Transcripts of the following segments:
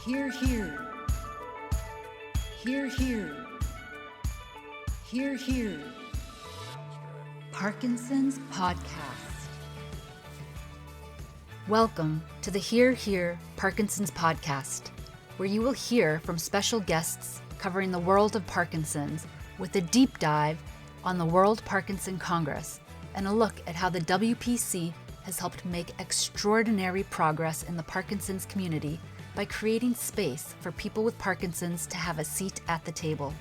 Hear, hear. Hear, hear. Hear, hear. Parkinson's Podcast. Welcome to the Hear, Hear Parkinson's Podcast, where you will hear from special guests covering the world of Parkinson's with a deep dive on the World Parkinson Congress and a look at how the WPC has helped make extraordinary progress in the Parkinson's community by creating space for people with Parkinson's to have a seat at the table.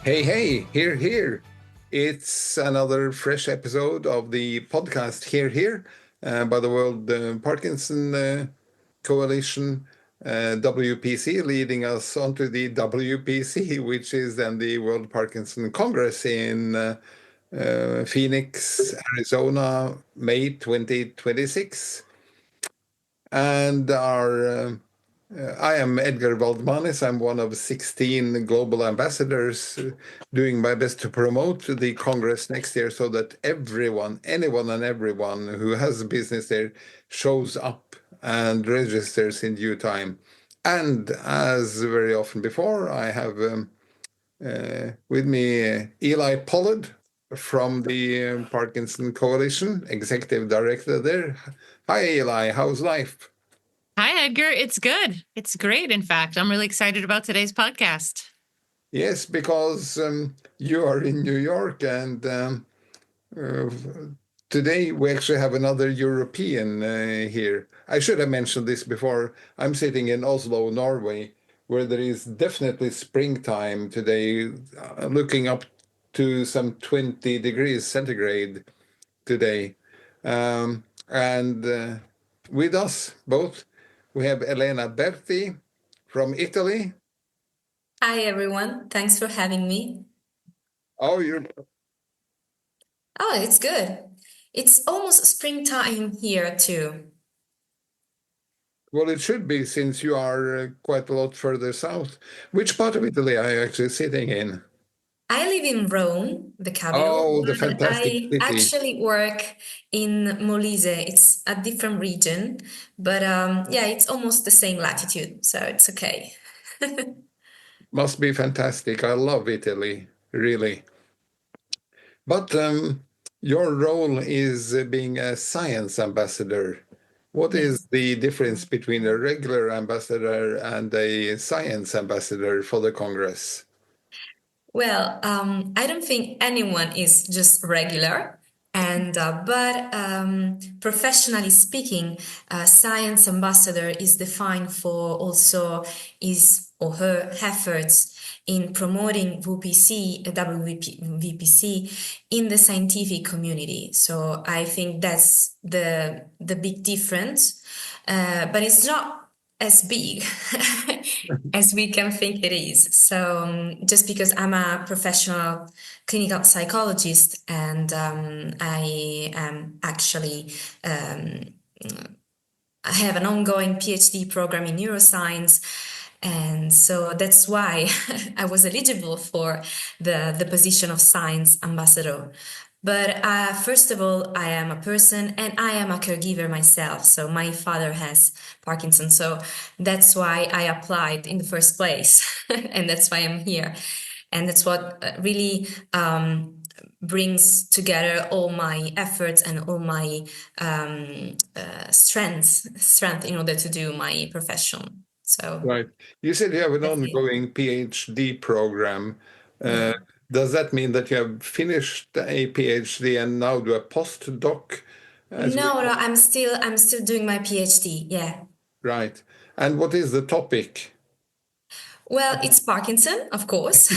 Hey, here. It's another fresh episode of the podcast Here, by the World Parkinson Coalition, WPC, leading us onto the WPC, which is then the World Parkinson Congress in Phoenix, Arizona, May 2026. And I am Edgar Valdmanis. I'm one of 16 global ambassadors, doing my best to promote the Congress next year so that anyone and everyone who has business there shows up and registers in due time. And as very often before, I have with me Eli Pollard from the Parkinson Coalition, Executive Director there. Hi, Eli. How's life? Hi, Edgar. It's good. It's great. In fact, I'm really excited about today's podcast. Yes, because you are in New York, and today we actually have another European here. I should have mentioned this before. I'm sitting in Oslo, Norway, where there is definitely springtime today, looking up to some 20 degrees centigrade today. And with us both, we have Elena Berti from Italy. Hi, everyone. Thanks for having me. Oh, it's good. It's almost springtime here, too. Well, it should be, since you are quite a lot further south. Which part of Italy are you actually sitting in? I live in Rome, the capital. Oh, the fantastic city. I actually work in Molise. It's a different region, but it's almost the same latitude, so it's okay. Must be fantastic. I love Italy, really. But your role is being a science ambassador. What is the difference between a regular ambassador and a science ambassador for the Congress? Well, I don't think anyone is just regular, but professionally speaking, science ambassador is defined for also his or her efforts in promoting WPC in the scientific community. So I think that's the big difference, but it's not as big as we can think it is. So just because I'm a professional clinical psychologist and I am actually I have an ongoing PhD program in neuroscience, and so that's why I was eligible for the position of science ambassador. But first of all, I am a person and I am a caregiver myself. So my father has Parkinson's. So that's why I applied in the first place. And that's why I'm here. And that's what really brings together all my efforts and all my strength in order to do my profession. So right. You said you have an ongoing PhD program. Does that mean that you have finished a PhD and now do a postdoc? No, I'm still doing my PhD. Yeah. Right. And what is the topic? Well, it's Parkinson, of course.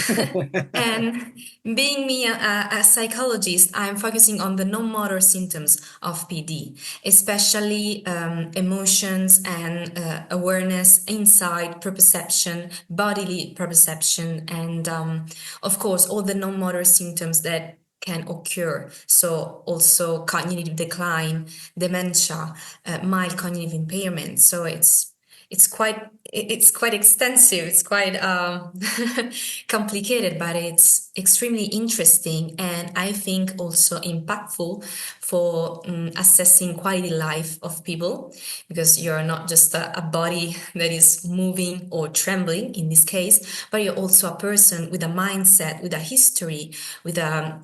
And being me a psychologist, I'm focusing on the non-motor symptoms of PD, especially emotions and awareness, insight, perception, bodily perception, and of course, all the non-motor symptoms that can occur. So also cognitive decline, dementia, mild cognitive impairment. So it's quite extensive. It's quite complicated, but it's extremely interesting, and I think also impactful for assessing quality life of people, because you're not just a body that is moving or trembling in this case, but you're also a person with a mindset, with a history, with a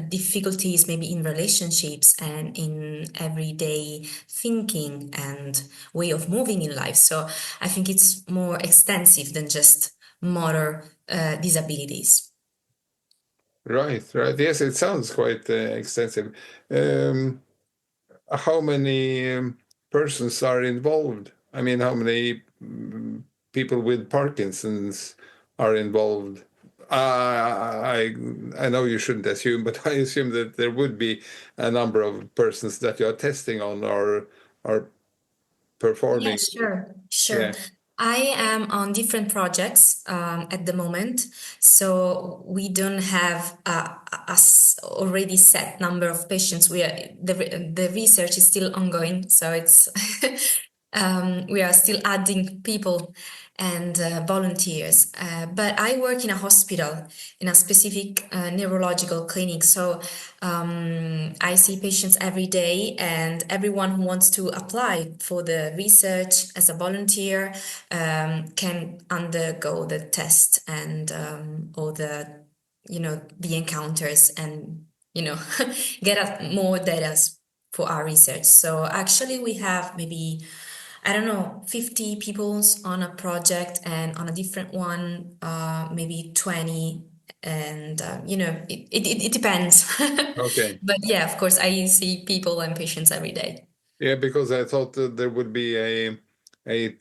difficulties maybe in relationships and in everyday thinking and way of moving in life. So I think it's more extensive than just motor disabilities. Right. Yes, it sounds quite extensive. How many persons are involved? I mean, how many people with Parkinson's are involved? I know you shouldn't assume, but I assume that there would be a number of persons that you are testing on or are performing. Yeah, sure. Yeah. I am on different projects at the moment, so we don't have already set number of patients. The research is still ongoing, so it's we are still adding people and volunteers. But I work in a hospital, in a specific neurological clinic. So I see patients every day, and everyone who wants to apply for the research as a volunteer can undergo the test and all the encounters and get more data for our research. So actually we have maybe, I don't know, 50 people on a project, and on a different one, maybe 20. And, it depends. Okay. But yeah, of course, I see people and patients every day. Yeah, because I thought that there would be a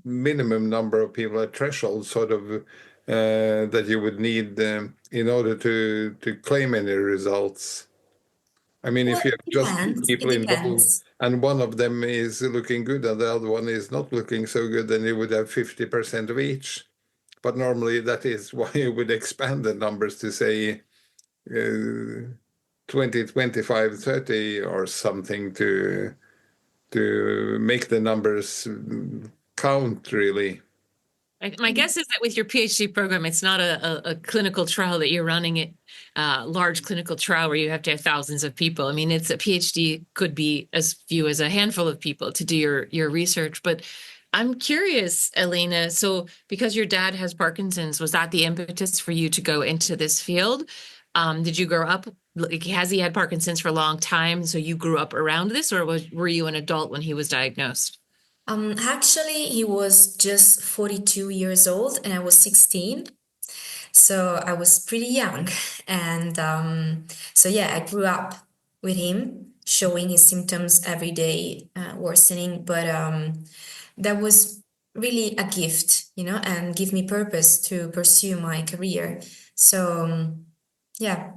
minimum number of people, a threshold sort of that you would need in order to claim any results. I mean, Well, if you have it just two depends. people It involved depends. and one of them is looking good and the other one is not looking so good, then you would have 50% of each. But normally that is why you would expand the numbers to say 20, 25, 30 or something to make the numbers count, really. My guess is that with your PhD program, it's not a clinical trial that you're running it, large clinical trial where you have to have thousands of people. I mean, it's a PhD could be as few as a handful of people to do your research. But I'm curious, Elena, so because your dad has Parkinson's, was that the impetus for you to go into this field? Did you grow up, has he had Parkinson's for a long time, so you grew up around this, or were you an adult when he was diagnosed? Actually, he was just 42 years old and I was 16. So I was pretty young. And so, yeah, I grew up with him, showing his symptoms every day, worsening. But that was really a gift, and give me purpose to pursue my career. So, yeah.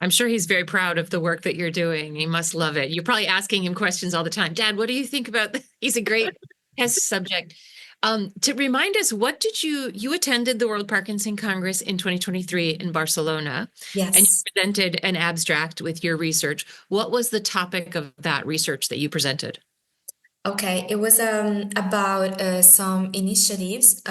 I'm sure he's very proud of the work that you're doing. He must love it. You're probably asking him questions all the time. Dad, what do you think about this? He's a great test subject. To remind us, what did you attended the World Parkinson Congress in 2023 in Barcelona, and you Yes. presented an abstract with your research. What was the topic of that research that you presented? Okay, it was about some initiatives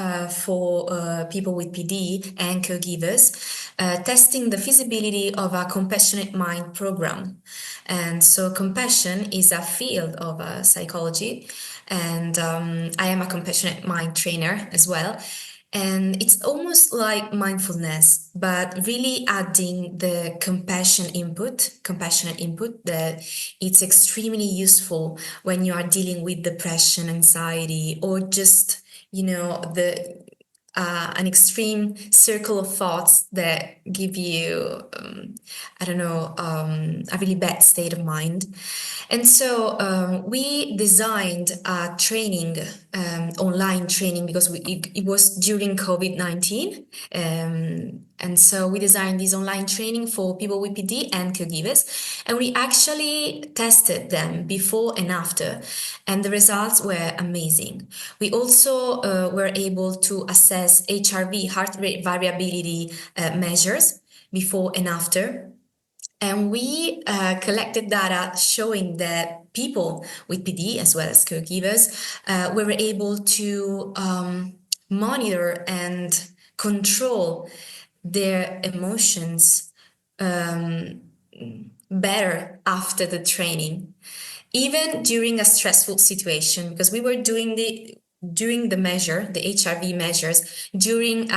for people with PD and caregivers, testing the feasibility of a compassionate mind program. And so compassion is a field of psychology, and I am a compassionate mind trainer as well. And it's almost like mindfulness, but really adding the compassionate input that it's extremely useful when you are dealing with depression, anxiety, or just, an extreme circle of thoughts that give you, a really bad state of mind. And so we designed a training, online training, because it was during COVID-19. And so we designed this online training for people with PD and caregivers. And we actually tested them before and after. And the results were amazing. We also were able to assess HRV, heart rate variability measures, before and after. And we collected data showing that people with PD, as well as caregivers, were able to monitor and control their emotions better after the training, even during a stressful situation, because we were doing the HRV measures during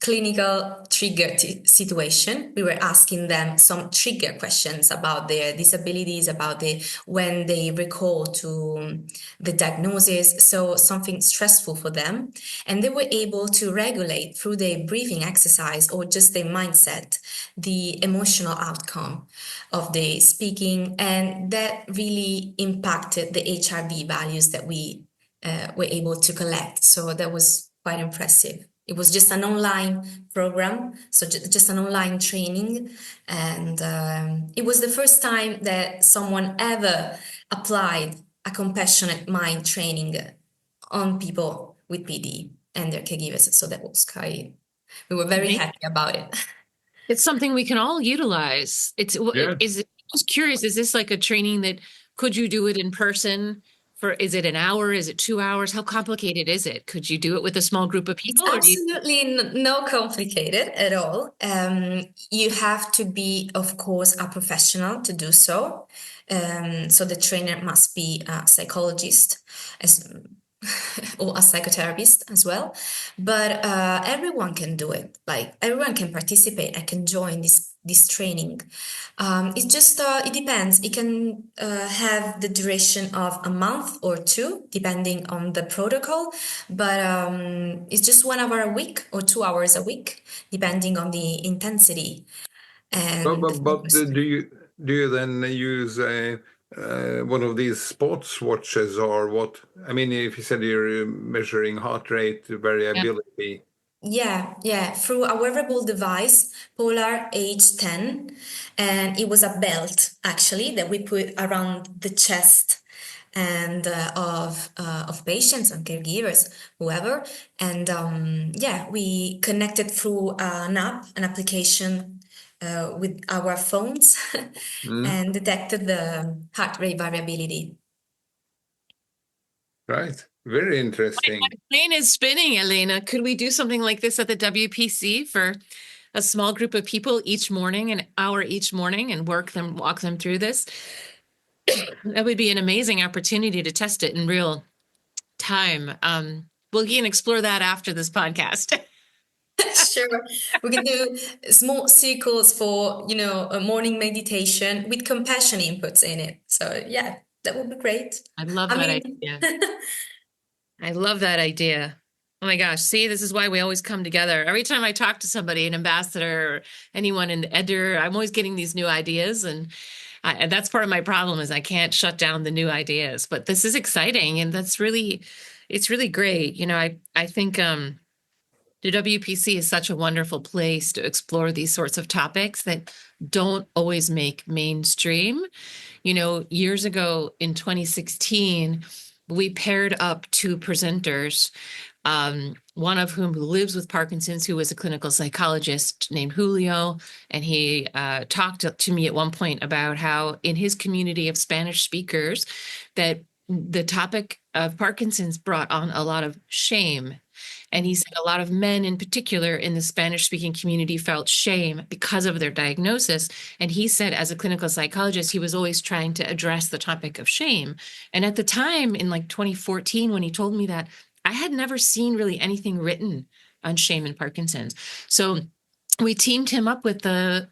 clinical trigger situation. We were asking them some trigger questions about their disabilities, about when they recall to the diagnosis, so something stressful for them. And they were able to regulate through their breathing exercise or just their mindset, the emotional outcome of the speaking. And that really impacted the HRV values that we were able to collect. So that was quite impressive. It was just an online program, so just an online training. And it was the first time that someone ever applied a compassionate mind training on people with PD and their caregivers. So that was quite, we were very happy about it. It's something we can all utilize. I was curious, is this like a training that could you do it in person? Is it an hour? Is it 2 hours? How complicated is it? Could you do it with a small group of people? It's absolutely no complicated at all. You have to be, of course, a professional to do so. So the trainer must be a psychologist or a psychotherapist as well. But everyone can do it. Like everyone can participate. I can join this training. It just it depends. It can have the duration of a month or 2, depending on the protocol. But it's just 1 hour a week or 2 hours a week, depending on the intensity. And but do you then use one of these sports watches or what? I mean, if you said you're measuring heart rate variability. Yeah, through a wearable device, Pollard H10, and it was a belt actually that we put around the chest and of patients and caregivers, whoever, and we connected through an application with our phones and detected the heart rate variability. Right. Very interesting. My brain is spinning, Elena. Could we do something like this at the WPC for a small group of people each morning, an hour each morning, and walk them through this? That would be an amazing opportunity to test it in real time. We can explore that after this podcast. Sure. We can do small circles for, a morning meditation with compassion inputs in it. So yeah, that would be great. I love that idea. I love that idea. Oh my gosh. See, this is why we always come together. Every time I talk to somebody, an ambassador or anyone in Edgar, I'm always getting these new ideas. And that's part of my problem is I can't shut down the new ideas. But this is exciting. And it's really great. I think the WPC is such a wonderful place to explore these sorts of topics that don't always make mainstream. Years ago in 2016, we paired up 2 presenters, one of whom lives with Parkinson's, who was a clinical psychologist named Julio. And he talked to me at one point about how in his community of Spanish speakers, that the topic of Parkinson's brought on a lot of shame. And he said a lot of men in particular in the Spanish-speaking community felt shame because of their diagnosis. And he said as a clinical psychologist, he was always trying to address the topic of shame. And at the time in 2014, when he told me that, I had never seen really anything written on shame and Parkinson's. So we teamed him up with a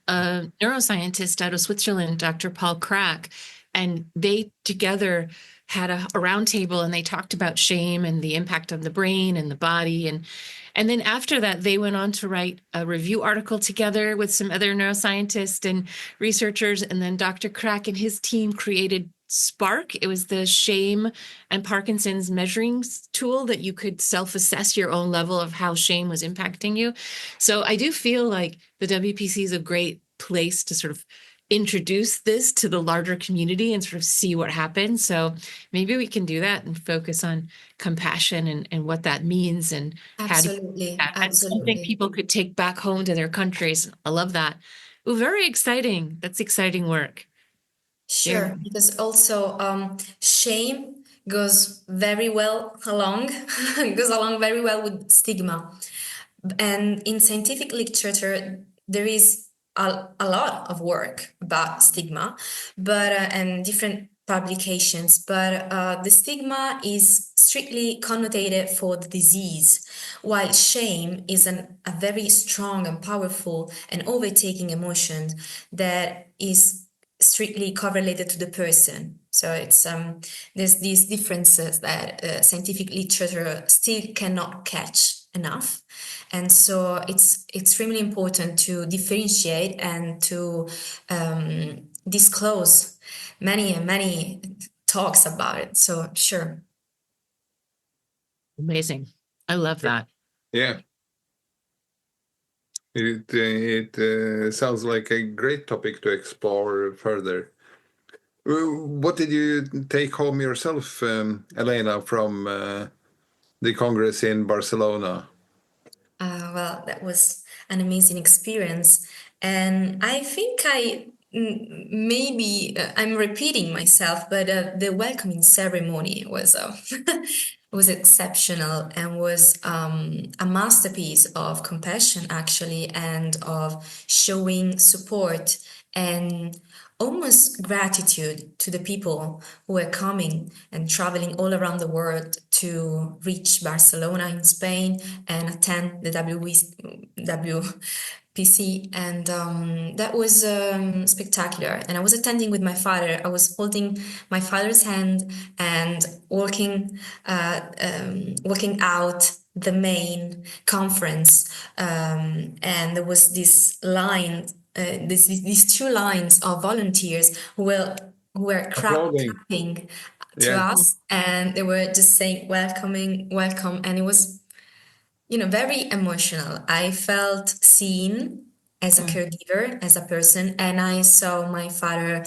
neuroscientist out of Switzerland, Dr. Paul Crack, and they together had a roundtable and they talked about shame and the impact on the brain and the body. And then after that, they went on to write a review article together with some other neuroscientists and researchers. And then Dr. Crack and his team created Spark. It was the shame and Parkinson's measuring tool that you could self-assess your own level of how shame was impacting you. So I do feel like the WPC is a great place to sort of introduce this to the larger community and sort of see what happens. So maybe we can do that and focus on compassion and what that means and absolutely, how to do that. And something people could take back home to their countries. I love that. Oh, very exciting. That's exciting work. Sure, Yeah. because also shame goes very well along, goes along very well with stigma. And in scientific literature, there is a lot of work about stigma, but and different publications, but the stigma is strictly connotated for the disease, while shame is a very strong and powerful and overtaking emotion that is strictly correlated to the person. So it's there's these differences that scientific literature still cannot catch enough, and so it's extremely important to differentiate and to disclose many talks about it. So sure. Amazing. I love that. Yeah. It sounds like a great topic to explore further. What did you take home yourself, Elena, from the Congress in Barcelona? Well, that was an amazing experience. And I think maybe I'm repeating myself, but the welcoming ceremony was was exceptional and was a masterpiece of compassion, actually, and of showing support and almost gratitude to the people who were coming and traveling all around the world to reach Barcelona in Spain and attend the WPC. And that was spectacular. And I was attending with my father. I was holding my father's hand and walking out the main conference. And there was this line, these two lines of volunteers who were clapping to us, and they were just saying welcome, and it was very emotional. I felt seen as a caregiver, as a person, and I saw my father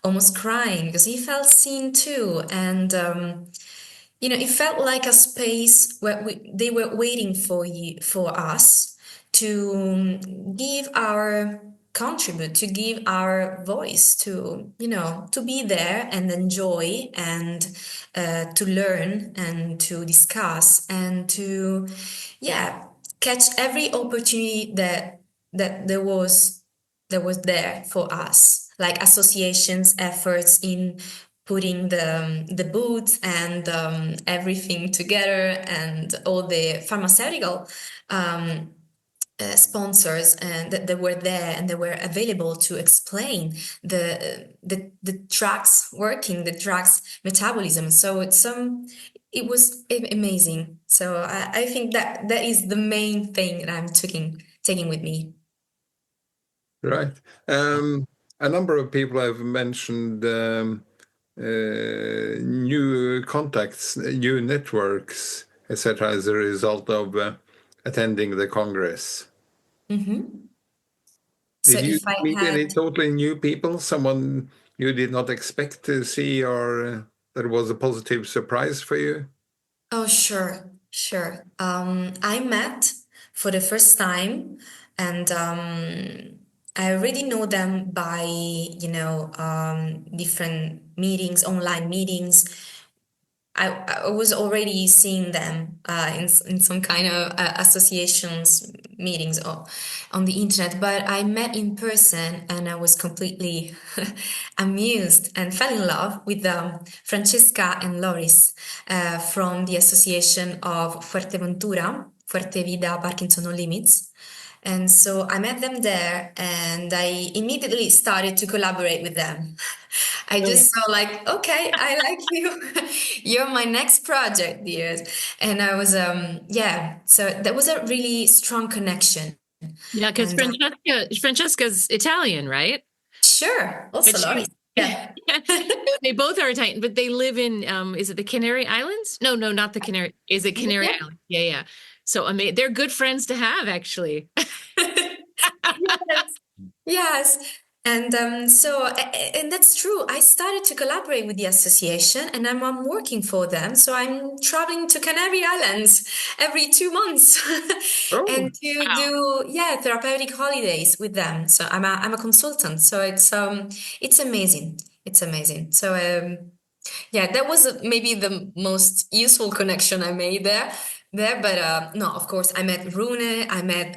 almost crying because he felt seen too, and it felt like a space where they were waiting for us to give our contribute, to give our voice, to to be there and enjoy and to learn and to discuss and to catch every opportunity that there for us, like associations efforts in putting the booths and everything together, and all the pharmaceutical sponsors and that were there and they were available to explain the drugs working, the drugs metabolism. So it was amazing. So I think that is the main thing that I'm taking with me. Right. A number of people have mentioned new contacts, new networks, etc., as a result of attending the Congress. Mm-hmm. Did you meet any totally new people, someone you did not expect to see, or that was a positive surprise for you? Oh, sure. I met for the first time, and I already know them by, different meetings, online meetings. I was already seeing them in some kind of associations meetings on the internet, but I met in person and I was completely amused and fell in love with Francesca and Loris from the Association of Fuerte Vida Parkinson No Limits. And so I met them there and I immediately started to collaborate with them. I just saw like, okay, I like you. You're my next project, dear. And I was, so there was a really strong connection. Yeah, because Francesca's Italian, right? Sure. Also Loris. Yeah. They both are Italian, but they live in, is it the Canary Islands? No, not the Canary. Is it Canary Islands? Yeah. So they're good friends to have, actually. Yes. And that's true. I started to collaborate with the association, and I'm working for them. So I'm traveling to Canary Islands every 2 months Oh, and to do therapeutic holidays with them. So I'm a consultant. So it's amazing. It's amazing. So that was maybe the most useful connection I made there. But no, of course, I met Rune, I met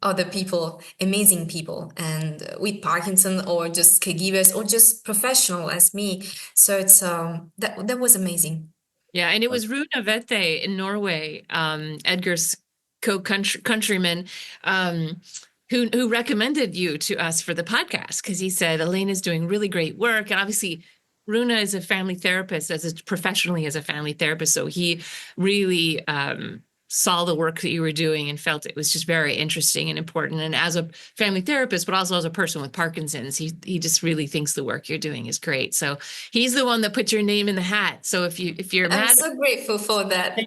other people, amazing people, and with Parkinson or just caregivers or just professional as me. So it's that was amazing. Yeah, and it was Rune Vette in Norway, Edgar's co-countryman, who recommended you to us for the podcast because he said Elena's doing really great work, and obviously Rune is a family therapist, professionally as a family therapist, so he really saw the work that you were doing and felt it was just very interesting and important. And as a family therapist, but also as a person with Parkinson's, he just really thinks the work you're doing is great. So he's the one that put your name in the hat. So if you're I'm mad, so grateful for that.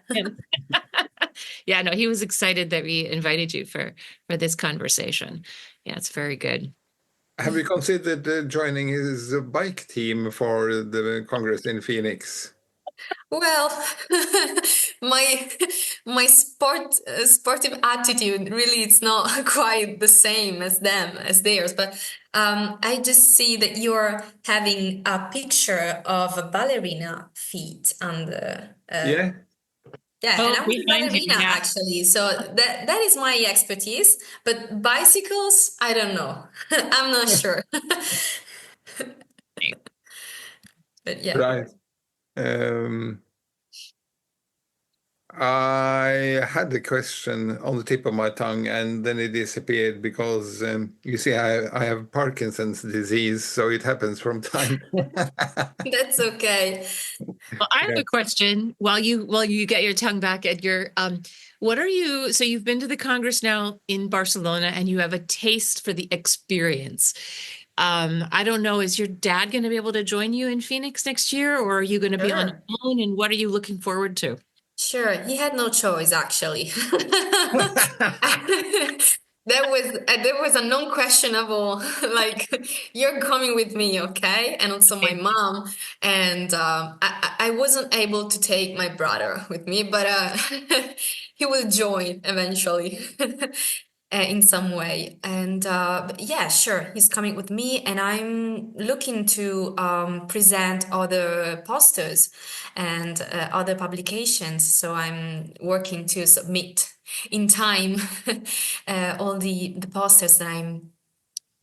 yeah, no, he was excited that we invited you for this conversation. Yeah, it's very good. have you considered joining his bike team for the Congress in Phoenix? Well, my sportive attitude really it's not quite the same as theirs, but I just see that you're having a picture of a ballerina feet and Yeah. and I'm a Behind you, ballerina yeah. actually, so that is my expertise. But bicycles, I don't know. I'm not sure. But yeah. Right. I had the question on the tip of my tongue and then it disappeared because you see, I have Parkinson's disease, so it happens from time. That's okay. Well, I have a question while you get your tongue back, Edgar. So you've been to the Congress now in Barcelona and you have a taste for the experience. I don't know, is your dad going to be able to join you in Phoenix next year, or are you going to be on Sure. your own, and what are you looking forward to? Sure, he had no choice actually. There was a non-questionable like you're coming with me, okay? And also my mom, and I wasn't able to take my brother with me, but he will join eventually. In some way. And but yeah, sure, he's coming with me, and I'm looking to present other posters and other publications. So I'm working to submit in time all the posters that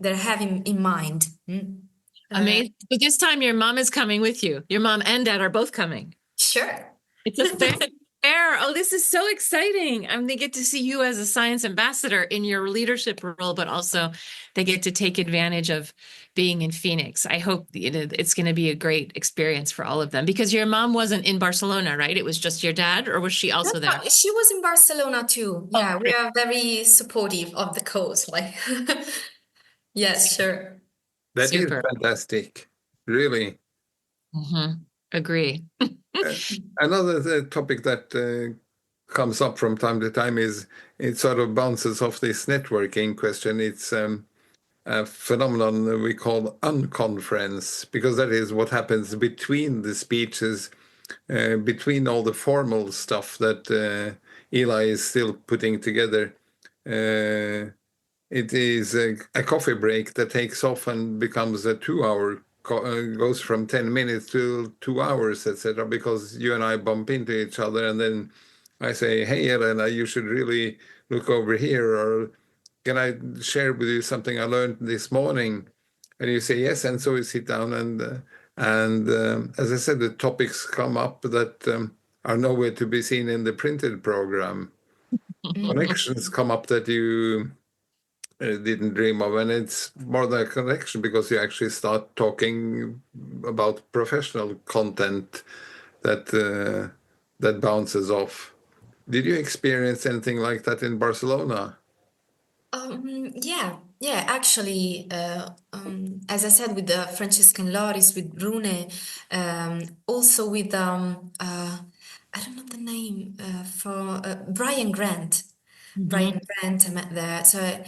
I have in mind. Amazing. But this time your mom is coming with you. Your mom and dad are both coming. Sure. It's a fair. Oh, this is so exciting. They get to see you as a science ambassador in your leadership role, but also they get to take advantage of being in Phoenix. I hope it's going to be a great experience for all of them, because your mom wasn't in Barcelona, right? It was just your dad, or was she also there? She was in Barcelona too. Yeah, we are very supportive of the cause. Like, yes, sure. That is Super. fantastic, really. Agree. Another topic that comes up from time to time is it sort of bounces off this networking question. It's a phenomenon that we call unconference, because that is what happens between the speeches, between all the formal stuff that Eli is still putting together. It is a coffee break that takes off and becomes a 2 hour, goes from 10 minutes to 2 hours, etc., because you and I bump into each other, and then I say, hey, Elena, you should really look over here, or can I share with you something I learned this morning? And you say yes, and so we sit down, and as I said, the topics come up that are nowhere to be seen in the printed program. Connections come up that you didn't dream of, and it's more than a connection because you actually start talking about professional content that that bounces off. Did you experience anything like that in Barcelona? Yeah, actually, as I said, with the Franciscan Loris, with Rune, also with I don't know the name for Brian Grant. Brian Grant, I met there. So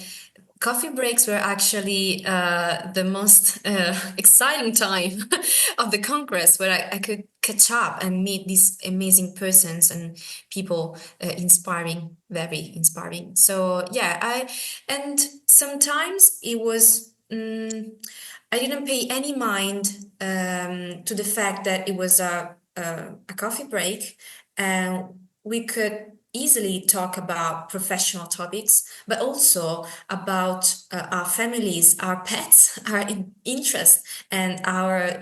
coffee breaks were actually the most exciting time of the Congress, where I could catch up and meet these amazing persons and people, inspiring, very inspiring. So yeah, and sometimes it was, I didn't pay any mind to the fact that it was a coffee break, and we could easily talk about professional topics, but also about our families, our pets, our interests, and our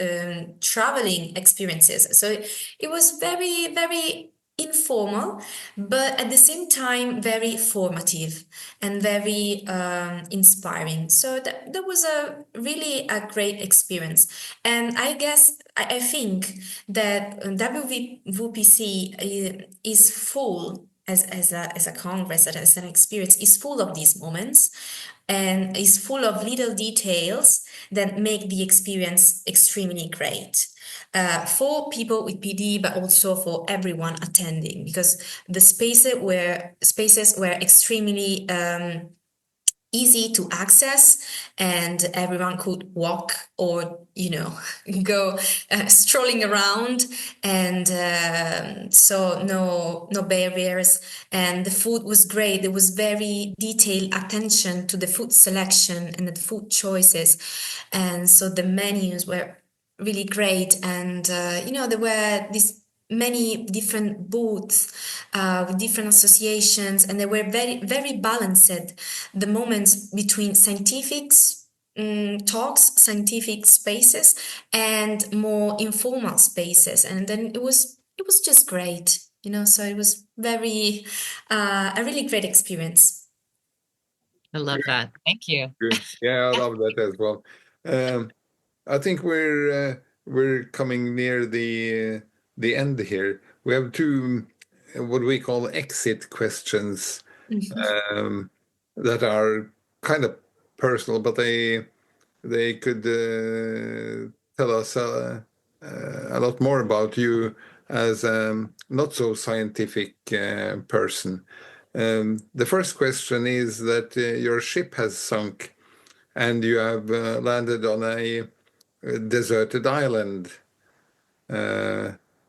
traveling experiences. So it was very, very informal, but at the same time very formative and very inspiring. So that was a great experience. And I guess I think that WPC is full, as a congress, as an experience, is full of these moments, and is full of little details that make the experience extremely great. For people with PD, but also for everyone attending, because the spaces were extremely easy to access, and everyone could walk or go strolling around, and so no barriers. And the food was great. There was very detailed attention to the food selection and the food choices, and so the menus were really great. And there were these many different booths with different associations, and they were very, very balanced, the moments between scientific talks, scientific spaces, and more informal spaces. And then it was just great, so it was very a really great experience. I love that. Thank you. Good. Yeah, I love that as well. I think we're coming near the end here. We have two what we call exit questions that are kind of personal, but they could tell us a lot more about you as not so scientific person. The first question is that your ship has sunk and you have landed on a deserted island.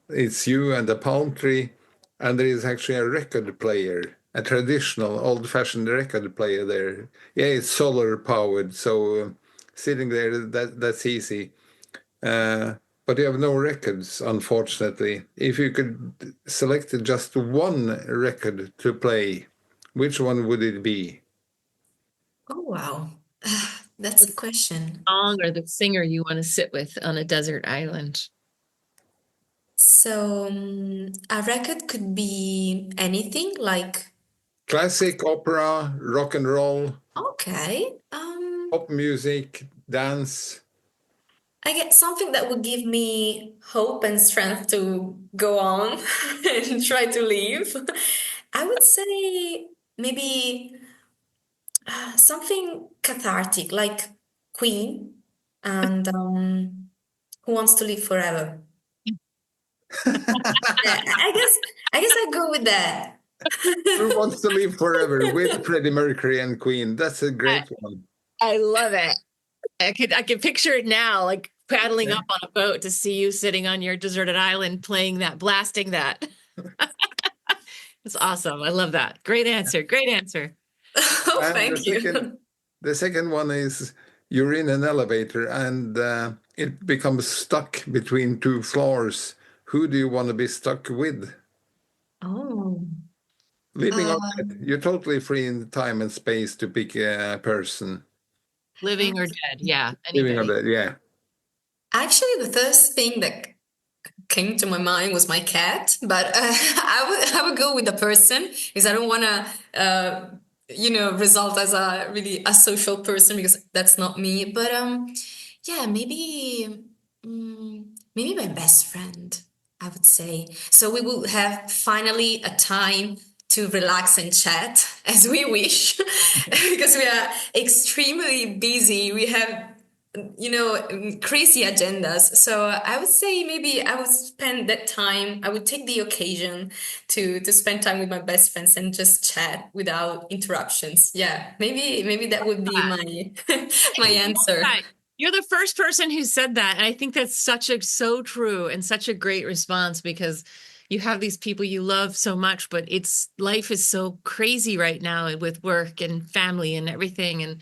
It's you and a palm tree, and there is actually a record player, a traditional old-fashioned record player there. Yeah, it's solar powered, so sitting there, that's easy. But you have no records, unfortunately. If you could select just one record to play, which one would it be? Oh, wow. That's a question. Song or the singer you want to sit with on a desert island? So a record could be anything, like Classic, opera, rock and roll, okay. pop music, dance. I get something that would give me hope and strength to go on and try to live. I would say maybe something cathartic, like Queen and Who Wants to Live Forever. Yeah, I guess I'd go with that. Who Wants to Live Forever with Freddie Mercury and Queen? That's a great one. I love it. I can picture it now, like paddling up on a boat to see you sitting on your deserted island playing that, blasting that. It's awesome. I love that. Great answer. Great answer. Oh, thank you. The second one is you're in an elevator and it becomes stuck between two floors. Who do you want to be stuck with? Oh. Living or dead? You're totally free in time and space to pick a person. Living or dead. Yeah. Living or Anybody. dead, yeah. Actually, the first thing that came to my mind was my cat, but I would go with the person, because I don't want to result as a really asocial person, because that's not me. But yeah, maybe my best friend, I would say. So we will have finally a time to relax and chat as we wish, because we are extremely busy. We have crazy agendas. So I would say maybe I would spend that time, I would take the occasion to spend time with my best friends and just chat without interruptions. Yeah, maybe that would be my my answer. Right. You're the first person who said that. And I think that's so true and such a great response, because you have these people you love so much, but life is so crazy right now with work and family and everything. And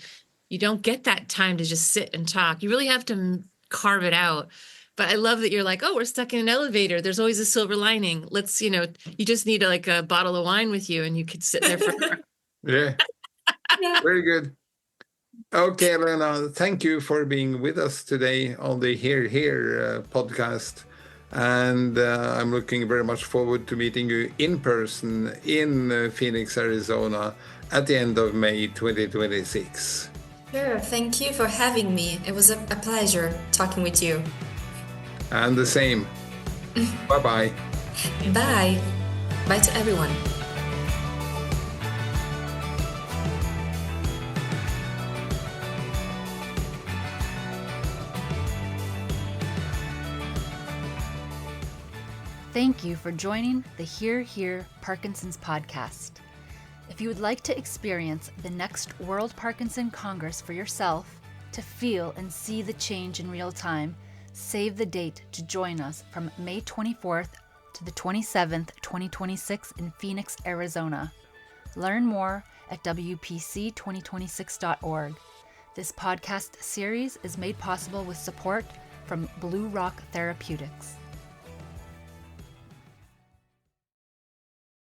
you don't get that time to just sit and talk. You really have to carve it out. But I love that you're like, oh, we're stuck in an elevator. There's always a silver lining. You just need like a bottle of wine with you and you could sit there forever. Yeah. Yeah. Very good. Okay, Elena, thank you for being with us today on the Here podcast. And I'm looking very much forward to meeting you in person in Phoenix, Arizona at the end of May 2026. Sure. Thank you for having me. It was a pleasure talking with you. And the same. Bye-bye. Bye. Bye to everyone. Thank you for joining the Here Parkinson's podcast. If you would like to experience the next World Parkinson Congress for yourself, to feel and see the change in real time, save the date to join us from May 24th to the 27th, 2026 in Phoenix, Arizona. Learn more at WPC2026.org. This podcast series is made possible with support from Blue Rock Therapeutics.